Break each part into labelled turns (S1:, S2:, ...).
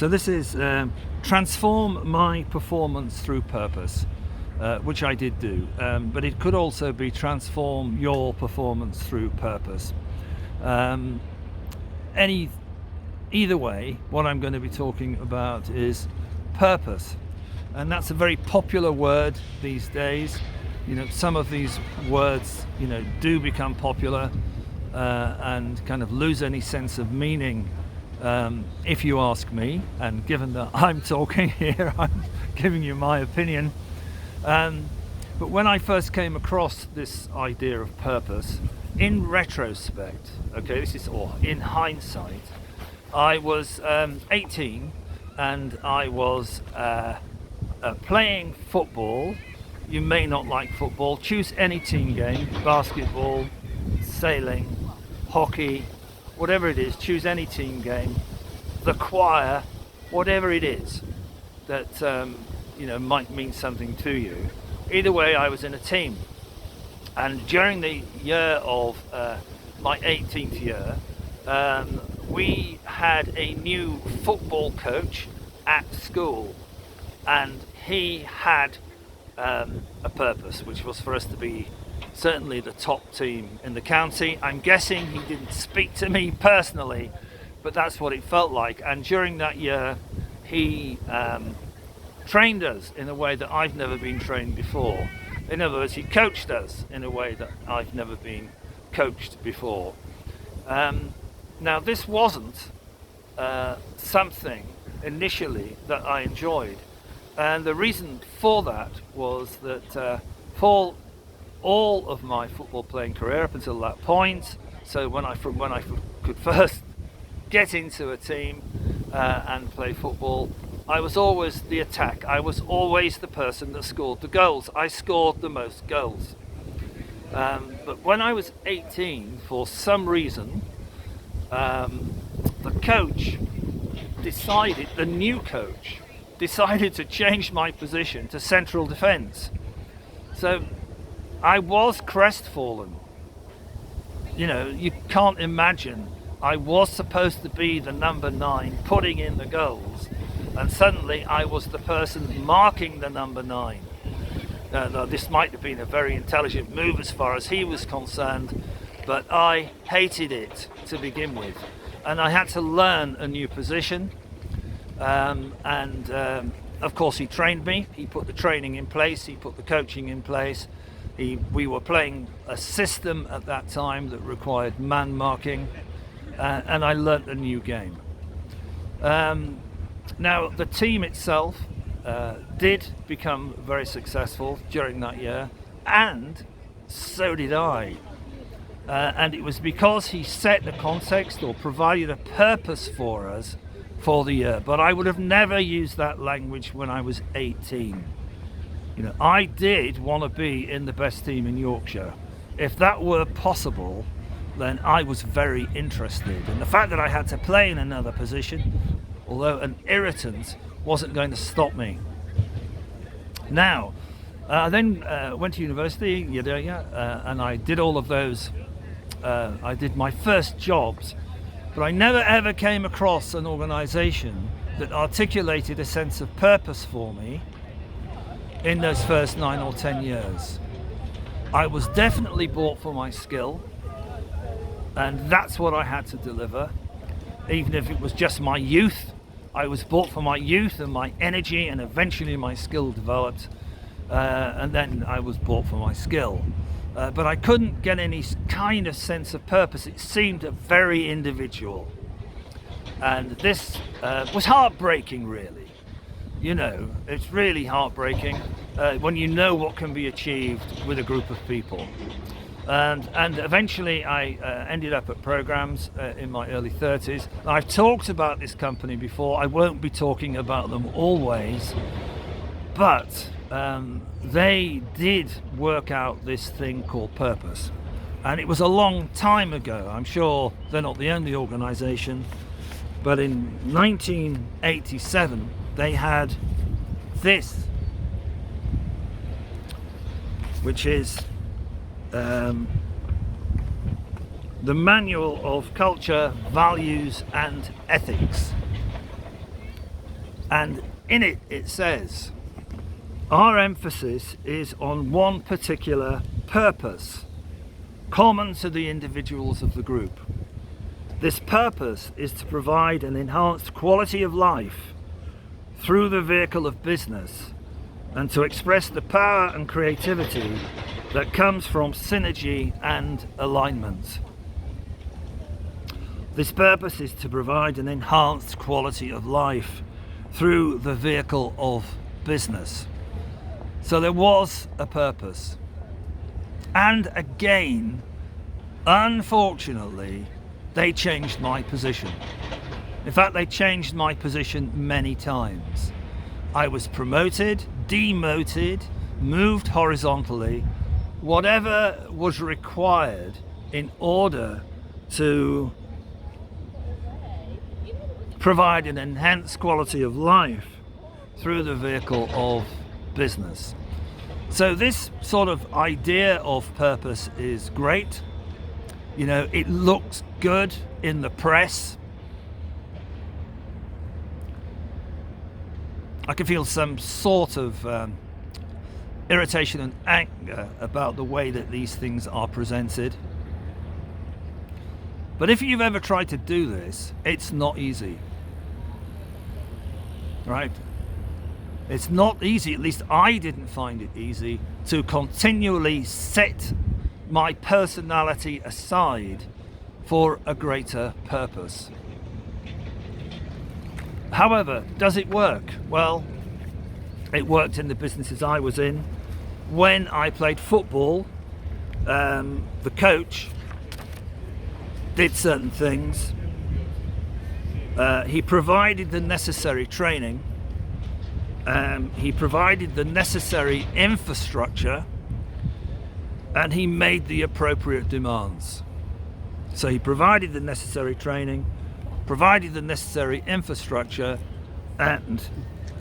S1: So this is transform my performance through purpose, which I did do, but it could also be transform your performance through purpose. Either way, what I'm going to be talking about is purpose, and that's a very popular word these days. Some of these words do become popular and kind of lose any sense of meaning, if you ask me, and given that I'm talking here, I'm giving you my opinion. But when I first came across this idea of purpose, in retrospect, or in hindsight, I was 18 and I was playing football. You may not like football, choose any team game: basketball, sailing, hockey, whatever it is, choose any team game, the choir, whatever it is that might mean something to you. Either way, I was in a team, and during the year of my 18th year, we had a new football coach at school, and he had a purpose, which was for us to be certainly the top team in the county. I'm guessing he didn't speak to me personally, but that's what it felt like. And during that year, he trained us in a way that I've never been trained before. In other words, he coached us in a way that I've never been coached before. Now, this wasn't something initially that I enjoyed. And the reason for that was that for all of my football playing career up until that point, so when I could first get into a team and play football, I was always the attack. I was always the person that scored the goals. I scored the most goals. But when I was 18, for some reason, the new coach decided to change my position to central defence. So I was crestfallen. You can't imagine. I was supposed to be the number 9, putting in the goals, and suddenly I was the person marking the number 9. Now, this might have been a very intelligent move as far as he was concerned, but I hated it to begin with, and I had to learn a new position. Of course, he trained me. He put the training in place. He put the coaching in place. We were playing a system at that time that required man marking, and I learnt a new game. Now, the team itself did become very successful during that year, and so did I. And it was because he set the context or provided a purpose for us for the year. But I would have never used that language when I was 18. I did want to be in the best team in Yorkshire. If that were possible, then I was very interested. And the fact that I had to play in another position, although an irritant, wasn't going to stop me. Now, I then went to university, and I did all of those. I did my first jobs, but I never ever came across an organisation that articulated a sense of purpose for me in those first 9 or 10 years. I was definitely bought for my skill, and that's what I had to deliver. Even if it was just my youth, I was bought for my youth and my energy, and eventually my skill developed, and then I was bought for my skill. But I couldn't get any kind of sense of purpose. It seemed very individual. And this was heartbreaking, really. It's really heartbreaking when you know what can be achieved with a group of people. And eventually I ended up at Programs in my early 30s. I've talked about this company before. I won't be talking about them always, but they did work out this thing called purpose. And it was a long time ago. I'm sure they're not the only organisation, but in 1987 they had this, which is the Manual of Culture, Values and Ethics. And in it, it says, our emphasis is on one particular purpose, common to the individuals of the group. This purpose is to provide an enhanced quality of life through the vehicle of business, and to express the power and creativity that comes from synergy and alignment. This purpose is to provide an enhanced quality of life through the vehicle of business. So there was a purpose. And again, unfortunately, they changed my position. In fact, they changed my position many times. I was promoted, demoted, moved horizontally, whatever was required in order to provide an enhanced quality of life through the vehicle of business. So this sort of idea of purpose is great. You know, it looks good in the press. I can feel some sort of irritation and anger about the way that these things are presented. But if you've ever tried to do this, it's not easy. Right? It's not easy, at least I didn't find it easy, to continually set my personality aside for a greater purpose. However, does it work? Well, it worked in the businesses I was in. When I played football, the coach did certain things. He provided the necessary training. He provided the necessary infrastructure, and he made the appropriate demands. So he provided the necessary training, provided the necessary infrastructure, and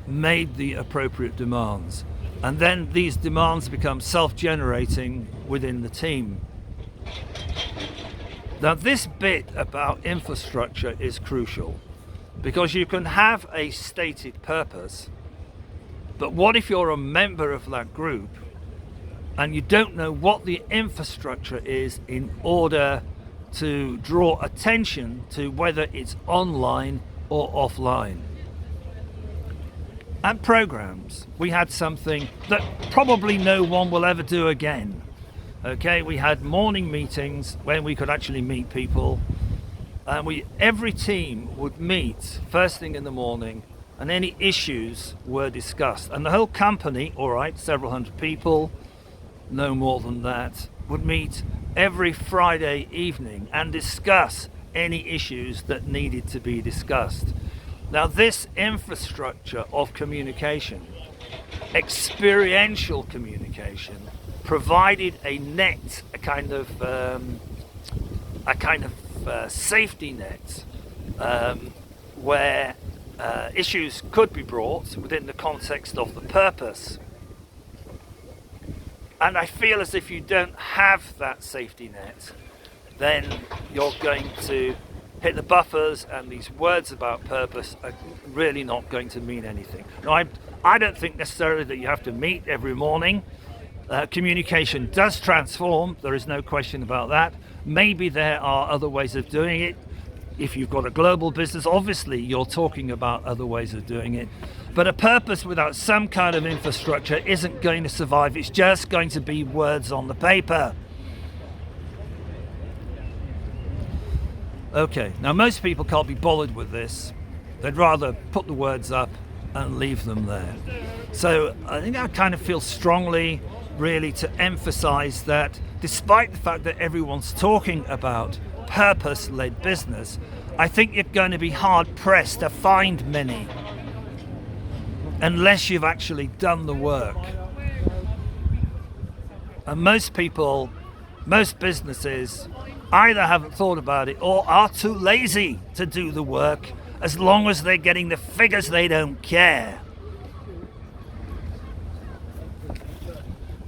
S1: made the appropriate demands. And then these demands become self-generating within the team. Now this bit about infrastructure is crucial, because you can have a stated purpose, but what if you're a member of that group and you don't know what the infrastructure is in order to draw attention to whether it's online or offline? At programs, we had something that probably no one will ever do again. Okay, we had morning meetings when we could actually meet people, and every team would meet first thing in the morning, and any issues were discussed. And the whole company, all right, several hundred people, no more than that, would meet every Friday evening and discuss any issues that needed to be discussed. Now this infrastructure of communication, experiential communication, provided a net, a kind of safety net, where issues could be brought within the context of the purpose. And I feel as if you don't have that safety net, then you're going to hit the buffers, and these words about purpose are really not going to mean anything. Now, I don't think necessarily that you have to meet every morning. Communication does transform, there is no question about that. Maybe there are other ways of doing it. If you've got a global business, obviously you're talking about other ways of doing it. But a purpose without some kind of infrastructure isn't going to survive. It's just going to be words on the paper. Okay, now most people can't be bothered with this. They'd rather put the words up and leave them there. So I think I kind of feel strongly really to emphasize that despite the fact that everyone's talking about purpose-led business, I think you're going to be hard-pressed to find many unless you've actually done the work. And most people, most businesses either haven't thought about it or are too lazy to do the work. As long as they're getting the figures, they don't care.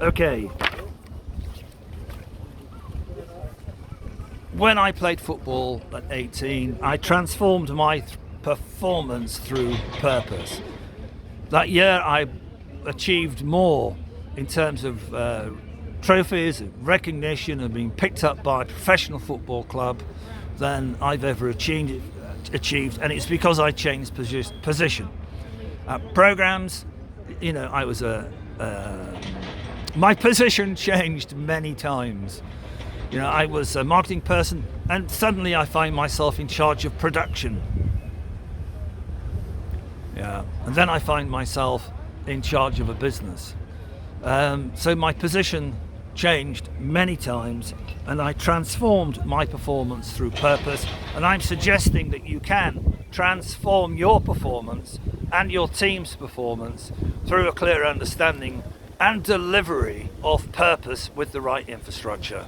S1: Okay. When I played football at 18, I transformed my performance through purpose. That year I achieved more in terms of trophies, recognition, and being picked up by a professional football club than I've ever achieved, and it's because I changed position. Programs, I was my position changed many times. I was a marketing person, and suddenly I find myself in charge of production. And then I find myself in charge of a business. So my position changed many times, and I transformed my performance through purpose. And I'm suggesting that you can transform your performance and your team's performance through a clear understanding and delivery of purpose with the right infrastructure.